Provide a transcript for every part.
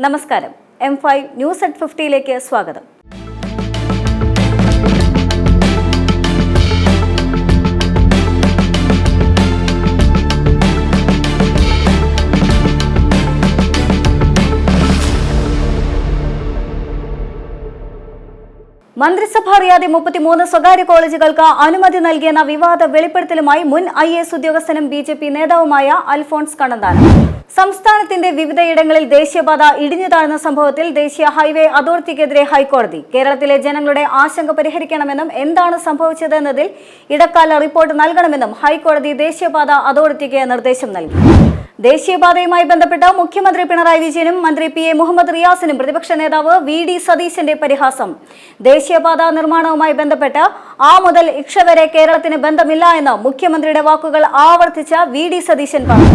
നമസ്കാരം. M5 news at 50ലേക്ക് സ്വാഗതം. മന്ത്രിസഭ അറിയാതെ 33 സ്വകാര്യ കോളേജുകൾക്ക് അനുമതി നൽകിയെന്ന വിവാദ വെളിപ്പെടുത്തലുമായി മുൻ IAS ഉദ്യോഗസ്ഥനും BJP നേതാവുമായ അൽഫോൺസ് കണ്ണന്താനം. സംസ്ഥാനത്തിന്റെ വിവിധയിടങ്ങളിൽ ദേശീയപാത ഇടിഞ്ഞു താഴ്ന്ന സംഭവത്തിൽ ദേശീയ ഹൈവേ അതോറിറ്റിക്കെതിരെ ഹൈക്കോടതി. കേരളത്തിലെ ജനങ്ങളുടെ ആശങ്ക പരിഹരിക്കണമെന്നും എന്താണ് സംഭവിച്ചതെന്നതിൽ ഇടക്കാല റിപ്പോർട്ട് നൽകണമെന്നും ഹൈക്കോടതി ദേശീയപാത അതോറിറ്റിക്ക് നിർദ്ദേശം നൽകി. ദേശീയപാതയുമായി ബന്ധപ്പെട്ട മുഖ്യമന്ത്രി പിണറായി വിജയനും മന്ത്രി PA മുഹമ്മദ് റിയാസിനും പ്രതിപക്ഷ നേതാവ് VD സതീശന്റെ പരിഹാസം. ദേശീയപാത നിർമ്മാണവുമായി ബന്ധപ്പെട്ട് ആ മുതൽ ഇക്ഷ വരെ കേരളത്തിന് ബന്ധമില്ല എന്ന് മുഖ്യമന്ത്രിയുടെ വാക്കുകൾ ആവർത്തിച്ച VD സതീശൻ പറഞ്ഞു.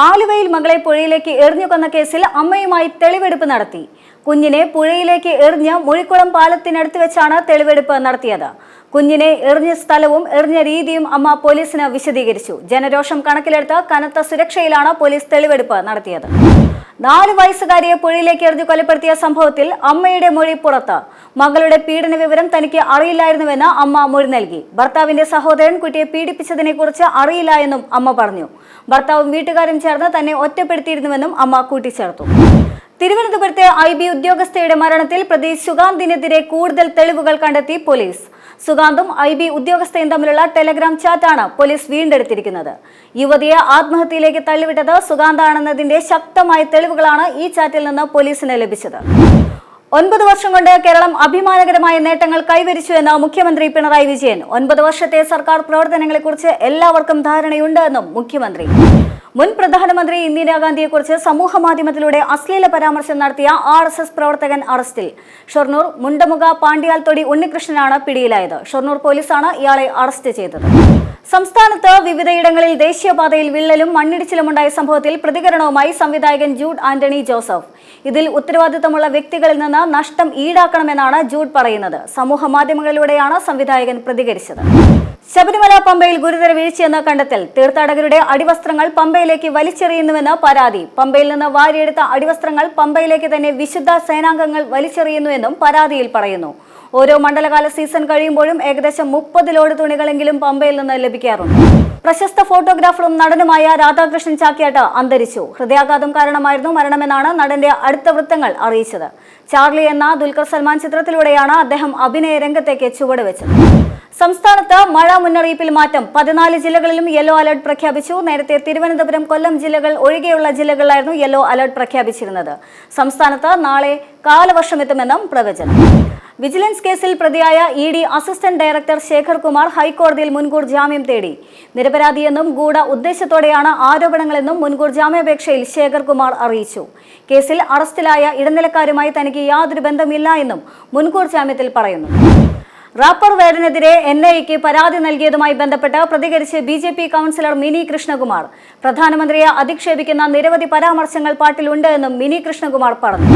ആലുവയിൽ മകളെ പുഴയിലേക്ക് എറിഞ്ഞുകൊന്ന കേസിൽ അമ്മയുമായി തെളിവെടുപ്പ് നടത്തി. കുഞ്ഞിനെ പുഴയിലേക്ക് എറിഞ്ഞ് മുഴിക്കുളം പാലത്തിനടുത്ത് വെച്ചാണ് തെളിവെടുപ്പ് നടത്തിയത്. കുഞ്ഞിനെ എറിഞ്ഞ സ്ഥലവും എറിഞ്ഞ രീതിയും അമ്മ പോലീസിന് വിശദീകരിച്ചു. ജനരോഷം കണക്കിലെടുത്ത് കനത്ത സുരക്ഷയിലാണ് പോലീസ് തെളിവെടുപ്പ് നടത്തിയത്. 4 വയസ്സുകാരിയെ പുഴയിലേക്ക് എറിഞ്ഞു കൊലപ്പെടുത്തിയ സംഭവത്തിൽ അമ്മയുടെ മൊഴി പുറത്ത്. മകളുടെ പീഡന വിവരം തനിക്ക് അറിയില്ലായിരുന്നുവെന്ന് അമ്മ മൊഴി നൽകി. ഭർത്താവിന്റെ സഹോദരൻ കുട്ടിയെ പീഡിപ്പിച്ചതിനെ കുറിച്ച് അറിയില്ല എന്നും അമ്മ പറഞ്ഞു. ഭർത്താവും വീട്ടുകാരും ചേർന്ന് തന്നെ ഒറ്റപ്പെടുത്തിയിരുന്നുവെന്നും അമ്മ കൂട്ടിച്ചേർത്തു. തിരുവനന്തപുരത്തെ IB ഉദ്യോഗസ്ഥയുടെ മരണത്തിൽ പ്രതി സുഗാന്തിനെതിരെ കൂടുതൽ തെളിവുകൾ കണ്ടെത്തി പോലീസ്. സുഗാന്തും IB ഉദ്യോഗസ്ഥയും തമ്മിലുള്ള ടെലഗ്രാം ചാറ്റാണ് പോലീസ് വീണ്ടെടുത്തിരിക്കുന്നത്. യുവതിയെ ആത്മഹത്യയിലേക്ക് തള്ളിവിട്ടത് സുഗാന്താണെന്നതിന്റെ ശക്തമായ തെളിവുകളാണ് ഈ ചാറ്റിൽ നിന്ന് പോലീസിന് ലഭിച്ചത്. 9 വർഷം കൊണ്ട് കേരളം അഭിമാനകരമായ നേട്ടങ്ങൾ കൈവരിച്ചുവെന്ന് മുഖ്യമന്ത്രി പിണറായി വിജയൻ. 9 വർഷത്തെ സർക്കാർ പ്രവർത്തനങ്ങളെക്കുറിച്ച് എല്ലാവർക്കും ധാരണയുണ്ട് എന്നും മുഖ്യമന്ത്രി. മുൻ പ്രധാനമന്ത്രി ഇന്ദിരാഗാന്ധിയെക്കുറിച്ച് സമൂഹ മാധ്യമത്തിലൂടെ അശ്ലീല പരാമർശം നടത്തിയ RSS പ്രവർത്തകൻ അറസ്റ്റിൽ. ഷൊർണൂർ മുണ്ടമുഖ പാണ്ടിയാൽത്തൊടി ഉണ്ണികൃഷ്ണനാണ് പിടിയിലായത്. ഷൊർണൂർ പോലീസാണ് ഇയാളെ അറസ്റ്റ് ചെയ്തത്. സംസ്ഥാനത്ത് വിവിധയിടങ്ങളിൽ ദേശീയപാതയിൽ വിള്ളലും മണ്ണിടിച്ചിലുമുണ്ടായ സംഭവത്തിൽ പ്രതികരണവുമായി സംവിധായകൻ ജൂഡ് ആന്റണി ജോസഫ്. ഇതിൽ ഉത്തരവാദിത്തമുള്ള വ്യക്തികളിൽ നിന്ന് നഷ്ടം ഈടാക്കണമെന്നാണ് ജൂഡ് പറയുന്നത്. സമൂഹ മാധ്യമങ്ങളിലൂടെയാണ് സംവിധായകൻ പ്രതികരിച്ചത്. ശബരിമല പമ്പയിൽ ഗുരുതര വീഴ്ചയെന്ന് കണ്ടെത്തൽ. തീർത്ഥാടകരുടെ അടിവസ്ത്രങ്ങൾ പമ്പയിലേക്ക് വലിച്ചെറിയുന്നുവെന്ന് പരാതി. പമ്പയിൽ നിന്ന് വാരിയെടുത്ത അടിവസ്ത്രങ്ങൾ പമ്പയിലേക്ക് തന്നെ വിശുദ്ധ സേനാംഗങ്ങൾ വലിച്ചെറിയുന്നുവെന്നും പരാതിയിൽ പറയുന്നു. ഓരോ മണ്ഡലകാല സീസൺ കഴിയുമ്പോഴും ഏകദേശം 30 ലോഡ് തുണികളെങ്കിലും പമ്പയിൽ നിന്ന് ലഭിക്കാറുണ്ട്. പ്രശസ്ത ഫോട്ടോഗ്രാഫറും നടനുമായ രാധാകൃഷ്ണൻ ചാക്യാട്ട് അന്തരിച്ചു. ഹൃദയാഘാതം കാരണമായിരുന്നു മരണമെന്നാണ് നടന്റെ അടുത്ത വൃത്തങ്ങൾ അറിയിച്ചത്. ചാർലി എന്ന ദുൽഖർ സൽമാൻ ചിത്രത്തിലൂടെയാണ് അദ്ദേഹം അഭിനയ രംഗത്തേക്ക് ചുവടുവെച്ചത്. സംസ്ഥാനത്ത് മഴ മുന്നറിയിപ്പിൽ മാറ്റം. 14 ജില്ലകളിലും യെല്ലോ അലർട്ട് പ്രഖ്യാപിച്ചു. നേരത്തെ തിരുവനന്തപുരം, കൊല്ലം ജില്ലകൾ ഒഴികെയുള്ള ജില്ലകളിലായിരുന്നു യെല്ലോ അലർട്ട് പ്രഖ്യാപിച്ചിരുന്നത്. സംസ്ഥാനത്ത് നാളെ കാലവർഷം എത്തുമെന്നും പ്രവചനം. വിജിലൻസ് കേസിൽ പ്രതിയായ ED assistant director Shekhar Kumar ഹൈക്കോടതിയിൽ മുൻകൂർ ജാമ്യം തേടി. നിരപരാധിയെന്നും ഗൂഢ ഉദ്ദേശത്തോടെയാണ് ആരോപണങ്ങളെന്നും മുൻകൂർ ജാമ്യാപേക്ഷയിൽ ശേഖർ കുമാർ അറിയിച്ചു. കേസിൽ അറസ്റ്റിലായ ഇടനിലക്കാരുമായി തനിക്ക് യാതൊരു ബന്ധമില്ല എന്നും മുൻകൂർ ജാമ്യത്തിൽ പറയുന്നു. റാപ്പർ വേടനെതിരെ NIAക്ക് പരാതി നൽകിയതുമായി ബന്ധപ്പെട്ട് പ്രതികരിച്ച് BJP കൗൺസിലർ മിനി കൃഷ്ണകുമാർ. പ്രധാനമന്ത്രിയെ അധിക്ഷേപിക്കുന്ന നിരവധി പരാമർശങ്ങൾ പാട്ടിലുണ്ട് എന്നും മിനി കൃഷ്ണകുമാർ പറഞ്ഞു.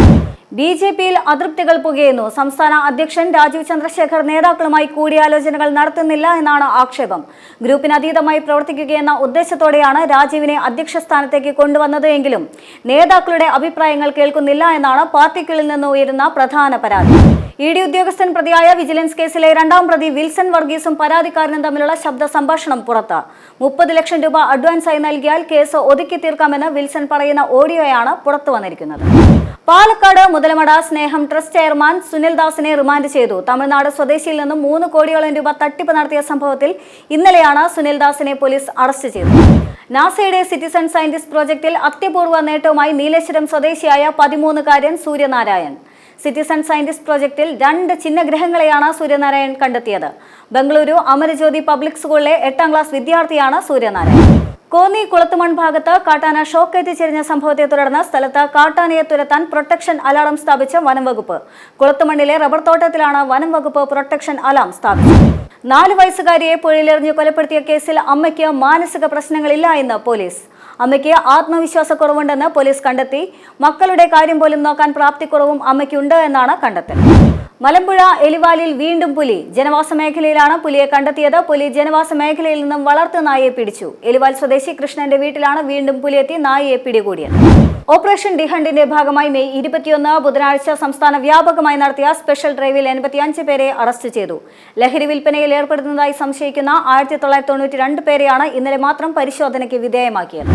BJPയിൽ അതൃപ്തികൾ പുകയുന്നു. സംസ്ഥാന അധ്യക്ഷൻ രാജീവ് ചന്ദ്രശേഖർ നേതാക്കളുമായി കൂടിയാലോചനകൾ നടത്തുന്നില്ല എന്നാണ് ആക്ഷേപം. ഗ്രൂപ്പിന് അതീതമായി പ്രവർത്തിക്കുകയെന്ന ഉദ്ദേശത്തോടെയാണ് രാജീവിനെ അധ്യക്ഷ സ്ഥാനത്തേക്ക് കൊണ്ടുവന്നത് എങ്കിലും നേതാക്കളുടെ അഭിപ്രായങ്ങൾ കേൾക്കുന്നില്ല എന്നാണ് പാർട്ടിക്കുള്ളിൽ നിന്ന് ഉയരുന്ന പ്രധാന പരാതി. ED ഉദ്യോഗസ്ഥൻ പ്രതിയായ വിജിലൻസ് കേസിലെ 2ാം പ്രതി വിൽസൺ വർഗീസും പരാതിക്കാരനും തമ്മിലുള്ള ശബ്ദ സംഭാഷണം പുറത്ത്. 30 ലക്ഷം രൂപ അഡ്വാൻസായി നൽകിയാൽ കേസ് ഒതുക്കി തീർക്കാമെന്ന് വിൽസൺ പറയുന്ന ഓഡിയോയാണ് പുറത്തു വന്നിരിക്കുന്നത്. പാലക്കാട് മുതലമട സ്നേഹം ട്രസ്റ്റ് ചെയർമാൻ സുനിൽ ദാസിനെ റിമാൻഡ് ചെയ്തു. തമിഴ്നാട് സ്വദേശിയിൽ നിന്നും 3 കോടിയോളം രൂപ തട്ടിപ്പ് നടത്തിയ സംഭവത്തിൽ ഇന്നലെയാണ് സുനിൽ ദാസിനെ പോലീസ് അറസ്റ്റ് ചെയ്തത്. നാസയുടെ സിറ്റിസൺ സയന്റിസ്റ്റ് പ്രോജക്റ്റിൽ അത്യപൂർവ നേട്ടവുമായി നീലേശ്വരം സ്വദേശിയായ 13-കാരൻ സൂര്യനാരായൺ. സിറ്റിസൺ സയന്റിസ്റ്റ് പ്രോജക്റ്റിൽ 2 ചിഹ്നഗ്രഹങ്ങളെയാണ് സൂര്യനാരായൺ കണ്ടെത്തിയത്. ബംഗളൂരു അമരജ്യോതി പബ്ലിക് സ്കൂളിലെ 8ാം ക്ലാസ് വിദ്യാർത്ഥിയാണ് സൂര്യനാരായൺ. കോന്നി കുളത്തുമൺ ഭാഗത്ത് കാട്ടാന ഷോക്കേറ്റ് ചെരിഞ്ഞ സംഭവത്തെ തുടർന്ന് സ്ഥലത്ത് കാട്ടാനയെ തുരത്താൻ പ്രൊട്ടക്ഷൻ അലാറം സ്ഥാപിച്ച വനം വകുപ്പ്. കുളത്തുമണ്ണിലെ റബ്ബർ തോട്ടത്തിലാണ് വനം വകുപ്പ് പ്രൊട്ടക്ഷൻ അലാറം സ്ഥാപിച്ചത്. 4 വയസ്സുകാരിയെ പുഴയിലെറിഞ്ഞ് കൊലപ്പെടുത്തിയ കേസിൽ അമ്മയ്ക്ക് മാനസിക പ്രശ്നങ്ങളില്ല എന്ന് പോലീസ്. അമ്മയ്ക്ക് ആത്മവിശ്വാസക്കുറവുണ്ടെന്ന് പോലീസ് കണ്ടെത്തി. മക്കളുടെ കാര്യം പോലും നോക്കാൻ പ്രാപ്തിക്കുറവും അമ്മയ്ക്കുണ്ട് എന്നാണ് കണ്ടെത്തൽ. മലമ്പുഴ എലിവാലിൽ വീണ്ടും പുലി. ജനവാസ മേഖലയിലാണ് പുലിയെ കണ്ടെത്തിയത്. പുലി ജനവാസ മേഖലയിൽ നിന്നും വളർത്തു നായയെ പിടിച്ചു. എലിവാൽ സ്വദേശി കൃഷ്ണന്റെ വീട്ടിലാണ് വീണ്ടും പുലിയെത്തി നായയെ പിടികൂടിയത്. ഓപ്പറേഷൻ ഡിഹണ്ടിന്റെ ഭാഗമായി മെയ് 21 ബുധനാഴ്ച സംസ്ഥാന വ്യാപകമായി നടത്തിയ സ്പെഷ്യൽ ഡ്രൈവിൽ 85 പേരെ അറസ്റ്റ് ചെയ്തു. ലഹരി വിൽപ്പനയിൽ ഏർപ്പെടുന്നതായി സംശയിക്കുന്ന 1992 പേരെയാണ് ഇന്നലെ മാത്രം പരിശോധനയ്ക്ക് വിധേയമാക്കിയത്.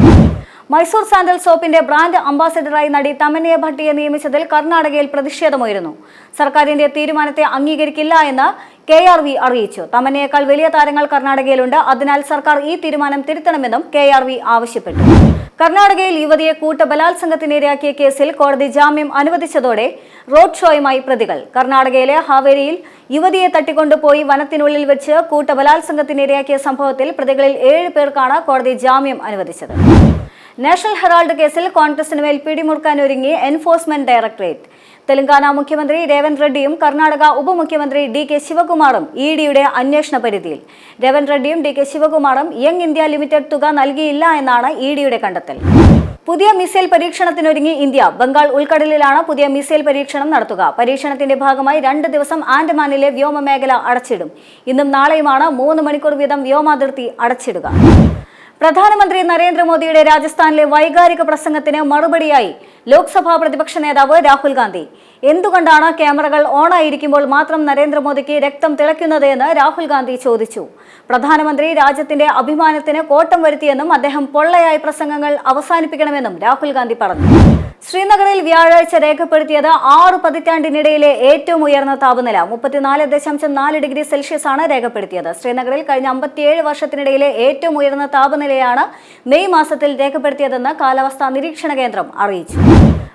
മൈസൂർ സാൻഡൽ സോപ്പിന്റെ ബ്രാൻഡ് അംബാസഡറായി നടി തമന്നയെ ഭട്ടിയെ നിയമിച്ചതിൽ കർണാടകയിൽ പ്രതിഷേധമുയരുന്നു. സർക്കാരിന്റെ തീരുമാനത്തെ അംഗീകരിക്കില്ല എന്ന് KRV അറിയിച്ചു. തമന്നയേക്കാൾ വലിയ താരങ്ങൾ കർണാടകയിലുണ്ട്. അതിനാൽ സർക്കാർ ഈ തീരുമാനം തിരുത്തണമെന്നും KRV ആവശ്യപ്പെട്ടു. കർണാടകയിൽ യുവതിയെ കൂട്ടബലാത്സംഗത്തിനിരയാക്കിയ കേസിൽ കോടതി ജാമ്യം അനുവദിച്ചതോടെ റോഡ് ഷോയുമായി പ്രതികൾ. കർണാടകയിലെ ഹാവേരിയിൽ യുവതിയെ തട്ടിക്കൊണ്ടുപോയി വനത്തിനുള്ളിൽ വെച്ച് കൂട്ടബലാത്സംഗത്തിനിരയാക്കിയ സംഭവത്തിൽ പ്രതികളിൽ 7 പേർക്കാണ് കോടതി ജാമ്യം അനുവദിച്ചത്. നാഷണൽ ഹെറാൾഡ് കേസിൽ കോൺഗ്രസിന് മേൽ പിടിമുറുക്കാനൊരുങ്ങി എൻഫോഴ്സ്മെന്റ് ഡയറക്ടറേറ്റ്. തെലങ്കാന മുഖ്യമന്ത്രി രേവന്ത് റെഡ്ഡിയും കർണാടക ഉപമുഖ്യമന്ത്രി DK ശിവകുമാറും EDയുടെ അന്വേഷണ പരിധിയിൽ. രേവന്ത് റെഡ്ഡിയും DK ശിവകുമാറും യങ് ഇന്ത്യ ലിമിറ്റഡ് തുക നൽകിയില്ല എന്നാണ് EDയുടെ കണ്ടെത്തൽ. പുതിയ മിസൈൽ പരീക്ഷണത്തിനൊരുങ്ങി ഇന്ത്യ. ബംഗാൾ ഉൾക്കടലിലാണ് പുതിയ മിസൈൽ പരീക്ഷണം നടത്തുക. പരീക്ഷണത്തിന്റെ ഭാഗമായി 2 ദിവസം ആൻഡമാനിലെ വ്യോമമേഖല അടച്ചിടും. ഇന്നും നാളെയുമാണ് 3 മണിക്കൂർ വീതം വ്യോമാതിർത്തി അടച്ചിടുക. പ്രധാനമന്ത്രി നരേന്ദ്രമോദിയുടെ രാജസ്ഥാനിലെ വൈകാരിക പ്രസംഗത്തിന് മറുപടിയായി ലോക്സഭാ പ്രതിപക്ഷ നേതാവ് രാഹുൽ ഗാന്ധി. എന്തുകൊണ്ടാണ് ക്യാമറകൾ ഓണായിരിക്കുമ്പോൾ മാത്രം നരേന്ദ്രമോദിക്ക് രക്തം തിളയ്ക്കുന്നത് എന്ന് രാഹുൽ ഗാന്ധി ചോദിച്ചു. പ്രധാനമന്ത്രി രാജ്യത്തിന്റെ അഭിമാനത്തിന് കോട്ടം വരുത്തിയെന്നും അദ്ദേഹം പൊള്ളയായ പ്രസംഗങ്ങൾ അവസാനിപ്പിക്കണമെന്നും രാഹുൽ ഗാന്ധി പറഞ്ഞു. ശ്രീനഗറിൽ വ്യാഴാഴ്ച രേഖപ്പെടുത്തിയത് 6 പതിറ്റാണ്ടിനിടയിലെ ഏറ്റവും ഉയർന്ന താപനില 34.4 ഡിഗ്രി സെൽഷ്യസ് ആണ് രേഖപ്പെടുത്തിയത്. ശ്രീനഗറിൽ കഴിഞ്ഞ 57 വർഷത്തിനിടയിലെ ഏറ്റവും ഉയർന്ന താപനിലയാണ് മെയ് മാസത്തിൽ രേഖപ്പെടുത്തിയതെന്ന് കാലാവസ്ഥാ നിരീക്ഷണ കേന്ദ്രം അറിയിച്ചു.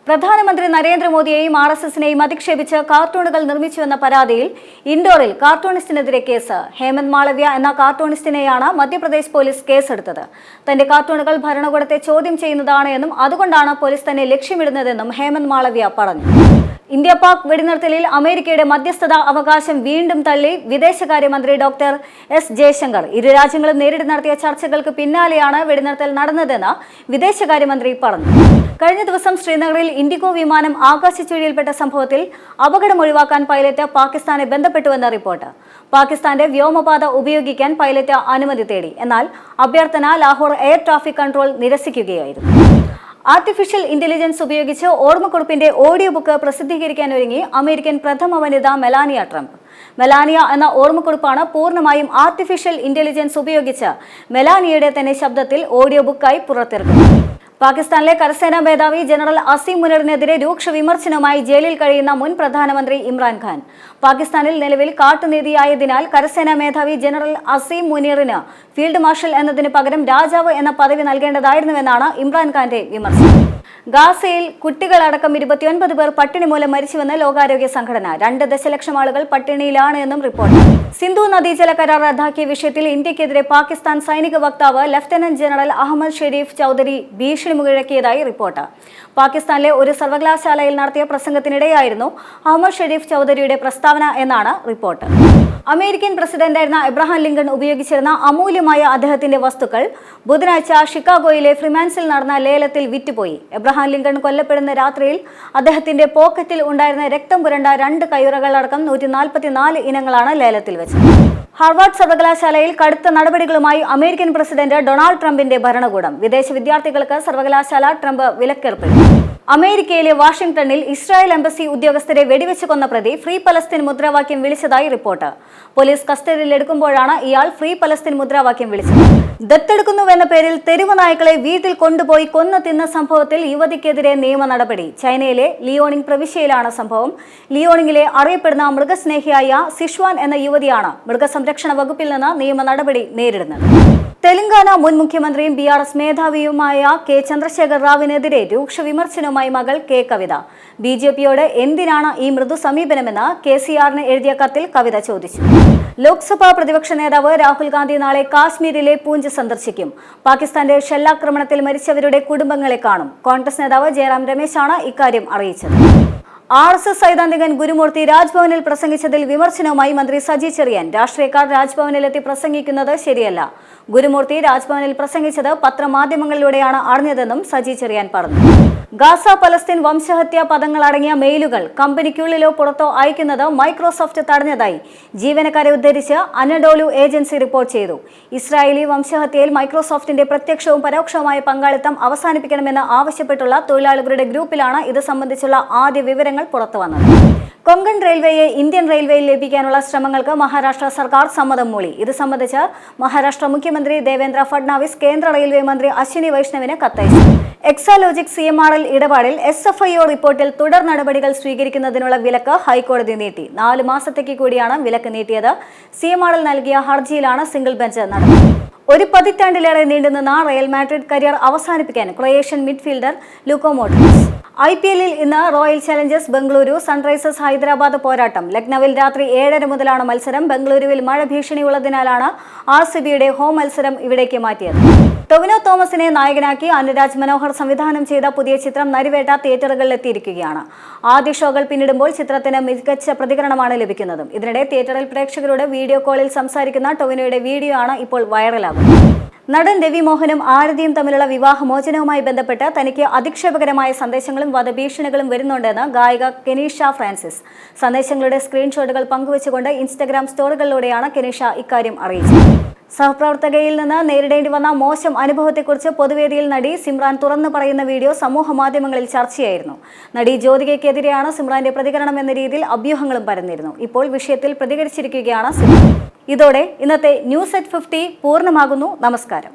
പ്രധാനമന്ത്രി നരേന്ദ്രമോദിയെയും RSSനെയും അധിക്ഷേപിച്ച് കാർട്ടൂണുകൾ നിർമ്മിച്ചുവെന്ന പരാതിയിൽ ഇൻഡോറിൽ കാർട്ടൂണിസ്റ്റിനെതിരെ കേസ്. ഹേമന്ത് മാളവ്യ എന്ന കാർട്ടൂണിസ്റ്റിനെയാണ് മധ്യപ്രദേശ് പോലീസ് കേസെടുത്തത്. തന്റെ കാർട്ടൂണുകൾ ഭരണകൂടത്തെ ചോദ്യം ചെയ്യുന്നതാണ് എന്നും അതുകൊണ്ടാണ് പോലീസ് തന്നെ ലക്ഷ്യമിടുന്നതെന്നും ഹേമന്ത് മാളവ്യ പറഞ്ഞു. ഇന്ത്യ പാക് വെടിനിർത്തലിൽ അമേരിക്കയുടെ മധ്യസ്ഥത അവകാശം വീണ്ടും തള്ളി വിദേശകാര്യമന്ത്രി ഡോക്ടർ S ജയശങ്കർ. ഇരു രാജ്യങ്ങളും നേരിട്ട് നടത്തിയ ചർച്ചകൾക്ക് പിന്നാലെയാണ് വെടിനിർത്തൽ നടന്നതെന്ന് വിദേശകാര്യമന്ത്രി പറഞ്ഞു. കഴിഞ്ഞ ദിവസം ശ്രീനഗറിൽ ഇൻഡിഗോ വിമാനം ആകാശച്ചുഴിയിൽപ്പെട്ട സംഭവത്തിൽ അപകടം ഒഴിവാക്കാൻ പൈലറ്റ് പാകിസ്ഥാനെ ബന്ധപ്പെട്ടുവെന്ന റിപ്പോർട്ട്. പാകിസ്ഥാന്റെ വ്യോമപാത ഉപയോഗിക്കാൻ പൈലറ്റ് അനുമതി തേടി. എന്നാൽ അഭ്യർത്ഥന ലാഹോർ എയർ ട്രാഫിക് കൺട്രോൾ നിരസിക്കുകയായിരുന്നു. ആർട്ടിഫിഷ്യൽ ഇന്റലിജൻസ് ഉപയോഗിച്ച് ഓർമ്മക്കുറിപ്പിന്റെ ഓഡിയോ ബുക്ക് പ്രസിദ്ധീകരിക്കാനൊരുങ്ങി അമേരിക്കൻ പ്രഥമ വനിത മെലാനിയ ട്രംപ്. മെലാനിയ എന്ന ഓർമ്മക്കുറിപ്പാണ് പൂർണ്ണമായും ആർട്ടിഫിഷ്യൽ ഇന്റലിജൻസ് ഉപയോഗിച്ച് മെലാനിയയുടെ തന്നെ ശബ്ദത്തിൽ ഓഡിയോ ബുക്കായി പുറത്തിറക്കുന്നത്. പാകിസ്ഥാനിലെ കരസേനാ മേധാവി ജനറൽ അസീം മുനീറിനെതിരെ രൂക്ഷ വിമർശനവുമായി ജയിലിൽ കഴിയുന്ന മുൻ പ്രധാനമന്ത്രി ഇമ്രാൻഖാൻ. പാകിസ്ഥാനിൽ നിലവിൽ കാട്ടുനീതിയായതിനാൽ കരസേനാ മേധാവി ജനറൽ അസീം മുനീറിന് ഫീൽഡ് മാർഷൽ എന്നതിന് പകരം രാജാവ് എന്ന പദവി നൽകേണ്ടതായിരുന്നുവെന്നാണ് ഇമ്രാൻഖാന്റെ വിമർശനം. ഗാസയിൽ കുട്ടികളടക്കം 29 പേർ പട്ടിണി മൂലം മരിച്ചുവെന്ന് ലോകാരോഗ്യ സംഘടന. 2 ദശലക്ഷം ആളുകൾ പട്ടിണിയിലാണ് എന്നും റിപ്പോർട്ട്. സിന്ധു നദീജല കരാർ റദ്ദാക്കിയ വിഷയത്തിൽ ഇന്ത്യക്കെതിരെ പാകിസ്ഥാൻ സൈനിക വക്താവ് lieutenant general Ahmed Sharif Chaudhary ഭീഷണി മുഴക്കിയതായി റിപ്പോർട്ട്. പാകിസ്ഥാനിലെ ഒരു സർവകലാശാലയിൽ നടത്തിയ പ്രസംഗത്തിനിടെയായിരുന്നു അഹമ്മദ് ഷെരീഫ് ചൌധരിയുടെ പ്രസ്താവന എന്നാണ് റിപ്പോർട്ട്. അമേരിക്കൻ പ്രസിഡന്റായിരുന്ന എബ്രഹാം ലിങ്കൺ ഉപയോഗിച്ചിരുന്ന അമൂല്യമായ അദ്ദേഹത്തിന്റെ വസ്തുക്കൾ ബുധനാഴ്ച ഷിക്കാഗോയിലെ ഫ്രിമാൻസിൽ നടന്ന ലേലത്തിൽ വിറ്റുപോയി. എബ്രഹാം ലിങ്കൺ കൊല്ലപ്പെടുന്ന രാത്രിയിൽ അദ്ദേഹത്തിന്റെ പോക്കറ്റിൽ ഉണ്ടായിരുന്ന രക്തം പുരണ്ട 2 കയ്യുറകൾ അടക്കം 144 ഇനങ്ങളാണ് ലേലത്തിൽ വെച്ചത്. ഹാർവാർഡ് സർവകലാശാലയിൽ കടുത്ത നടപടികളുമായി അമേരിക്കൻ പ്രസിഡന്റ് ഡൊണാൾഡ് ട്രംപിന്റെ ഭരണകൂടം. വിദേശ വിദ്യാർത്ഥികൾക്ക് സർവകലാശാല ട്രംപ് വിലക്കേർപ്പെടുത്തി. അമേരിക്കയിലെ വാഷിംഗ്ടണിൽ ഇസ്രായേൽ എംബസി ഉദ്യോഗസ്ഥരെ വെടിവെച്ച് കൊന്ന പ്രതി ഫ്രീ പലസ്തീൻ മുദ്രാവാക്യം വിളിച്ചതായി റിപ്പോർട്ട്. പോലീസ് കസ്റ്റഡിയിലെടുക്കുമ്പോഴാണ് ഇയാൾ ഫ്രീ പലസ്തീൻ മുദ്രാവാക്യം വിളിച്ചത്. ദത്തെടുക്കുന്നുവെന്ന പേരിൽ തെരുവ് നായ്ക്കളെ വീട്ടിൽ കൊണ്ടുപോയി കൊന്നു തിന്ന സംഭവത്തിൽ യുവതിക്കെതിരെ നിയമ നടപടി. ചൈനയിലെ ലിയോണിംഗ് പ്രവിശ്യയിലാണ് സംഭവം. ലിയോണിംഗിലെ അറിയപ്പെടുന്ന മൃഗസ്നേഹിയായ സിഷ്വാൻ എന്ന യുവതിയാണ് മൃഗസംരക്ഷണ വകുപ്പിൽ നിന്ന് നിയമ നടപടി നേരിടുന്നത്. തെലങ്കാന മുൻ മുഖ്യമന്ത്രിയും BRS മേധാവിയുമായ K ചന്ദ്രശേഖർ റാവുവിനെതിരെ രൂക്ഷ വിമർശനവുമായി മകൾ K കവിത. BJPയോട് എന്തിനാണ് ഈ മൃദു സമീപനമെന്ന് KCRന് എഴുതിയ കത്തിൽ കവിത ചോദിച്ചു. ലോക്സഭാ പ്രതിപക്ഷ നേതാവ് രാഹുൽ ഗാന്ധി നാളെ കാശ്മീരിലെ പൂഞ്ച് സന്ദർശിക്കും. പാകിസ്ഥാന്റെ ഷെല്ലാക്രമണത്തിൽ മരിച്ചവരുടെ കുടുംബങ്ങളെ കാണും. കോൺഗ്രസ് നേതാവ് ജയറാം രമേശാണ് ഇക്കാര്യം അറിയിച്ചത്. RSS സൈദ്ധാന്തികൻ ഗുരുമൂർത്തി രാജ്ഭവനിൽ പ്രസംഗിച്ചതിൽ വിമർശനവുമായി മന്ത്രി സജി ചെറിയാൻ. രാഷ്ട്രീയക്കാർ രാജ്ഭവനിലെത്തി പ്രസംഗിക്കുന്നത് ശരിയല്ല. ഗുരുമൂർത്തി രാജ്ഭവനിൽ പ്രസംഗിച്ചത് പത്രമാധ്യമങ്ങളിലൂടെയാണ് അറിഞ്ഞതെന്നും സജി ചെറിയാൻ പറഞ്ഞു. ഗാസ പലസ്തീൻ വംശഹത്യാ പദങ്ങൾ അടങ്ങിയ മെയിലുകൾ കമ്പനിക്കുള്ളിലോ പുറത്തോ അയക്കുന്നത് മൈക്രോസോഫ്റ്റ് തടഞ്ഞതായി ജീവനക്കാരെ ഉദ്ധരിച്ച് അനഡോലു ഏജൻസി റിപ്പോർട്ട് ചെയ്തു. ഇസ്രായേലി വംശഹത്യയിൽ മൈക്രോസോഫ്റ്റിന്റെ പ്രത്യക്ഷവും പരോക്ഷവുമായ പങ്കാളിത്തം അവസാനിപ്പിക്കണമെന്ന് ആവശ്യപ്പെട്ടുള്ള തൊഴിലാളികളുടെ ഗ്രൂപ്പിലാണ് ഇത് സംബന്ധിച്ചുള്ള ആദ്യ വിവരങ്ങൾ പുറത്തുവന്നത്. കൊങ്കൺ റെയിൽവേയെ ഇന്ത്യൻ റെയിൽവേയിൽ ലയിപ്പിക്കാനുള്ള ശ്രമങ്ങൾക്ക് മഹാരാഷ്ട്ര സർക്കാർ സമ്മതം മൂളി. ഇത് സംബന്ധിച്ച് മഹാരാഷ്ട്ര മുഖ്യമന്ത്രി ദേവേന്ദ്ര ഫഡ്നാവിസ് കേന്ദ്ര റെയിൽവേ മന്ത്രി അശ്വിനി വൈഷ്ണവിന് കത്തയച്ചു. എക്സാലോജിക് CMRL ഇടപാടിൽ SFIO റിപ്പോർട്ടിൽ തുടർ നടപടികൾ സ്വീകരിക്കുന്നതിനുള്ള വിലക്ക് ഹൈക്കോടതി നീട്ടി. 4 മാസത്തേക്ക് കൂടിയാണ് വിലക്ക് നീട്ടിയത്. CMRL നൽകിയ ഹർജിയിലാണ് സിംഗിൾ ബെഞ്ച് നടന്നത്. ഒരു പതിറ്റാണ്ടിലേറെ നീണ്ടുനിന്ന റയൽ മാഡ്രിഡ് കരിയർ അവസാനിപ്പിക്കാൻ ക്രൊയേഷ്യൻ മിഡ്ഫീൽഡർ ലൂക്കോ മോഡ്രിച്ച്. IPL-ൽ ഇന്ന് royal Challengers Bengaluru Sunrisers Hyderabad പോരാട്ടം. ലക്നൌവിൽ രാത്രി 7:30 മുതലാണ് മത്സരം. ബംഗളൂരുവിൽ മഴ ഭീഷണിയുള്ളതിനാലാണ് RCBയുടെ ഹോം മത്സരം ഇവിടേക്ക് മാറ്റിയത്. ടൊവിനോ തോമസിനെ നായകനാക്കി അനുരാജ് മനോഹർ സംവിധാനം ചെയ്ത പുതിയ ചിത്രം നരിവേട്ട തിയേറ്ററുകളിലെത്തിയിരിക്കുകയാണ്. ആദ്യ ഷോകൾ പിന്നിടുമ്പോൾ ചിത്രത്തിന് മികച്ച പ്രതികരണമാണ് ലഭിക്കുന്നത്. ഇതിനിടെ തിയേറ്ററിൽ പ്രേക്ഷകരോട് വീഡിയോ കോളിൽ സംസാരിക്കുന്ന ടൊവിനോയുടെ വീഡിയോ ആണ് ഇപ്പോൾ വൈറലാകുന്നത്. നടൻ രവി മോഹനും ആരതിയും തമ്മിലുള്ള വിവാഹമോചനവുമായി ബന്ധപ്പെട്ട് തനിക്ക് അധിക്ഷേപകരമായ സന്ദേശങ്ങളും വധഭീഷണികളും വരുന്നുണ്ടെന്ന് ഗായിക കെനീഷ ഫ്രാൻസിസ്. സന്ദേശങ്ങളുടെ സ്ക്രീൻഷോട്ടുകൾ പങ്കുവച്ചുകൊണ്ട് ഇൻസ്റ്റഗ്രാം സ്റ്റോറികളിലൂടെയാണ് കെനീഷ ഇക്കാര്യം അറിയിച്ചത്. സഹപ്രവർത്തകയിൽ നിന്ന് നേരിടേണ്ടി വന്ന മോശം അനുഭവത്തെക്കുറിച്ച് പൊതുവേദിയിൽ നടി സിമ്രാൻ തുറന്നു പറയുന്ന വീഡിയോ സമൂഹ മാധ്യമങ്ങളിൽ ചർച്ചയായിരുന്നു. നടി ജ്യോതികയ്ക്കെതിരെയാണ് സിമ്രാന്റെ പ്രതികരണം എന്ന രീതിയിൽ അഭ്യൂഹങ്ങളും പരന്നിരുന്നു. ഇപ്പോൾ വിഷയത്തിൽ പ്രതികരിച്ചിരിക്കുകയാണ് സിമ്രാൻ. ഇതോടെ ഇന്നത്തെ ന്യൂസ് at 50 പൂർണ്ണമാകുന്നു. നമസ്കാരം.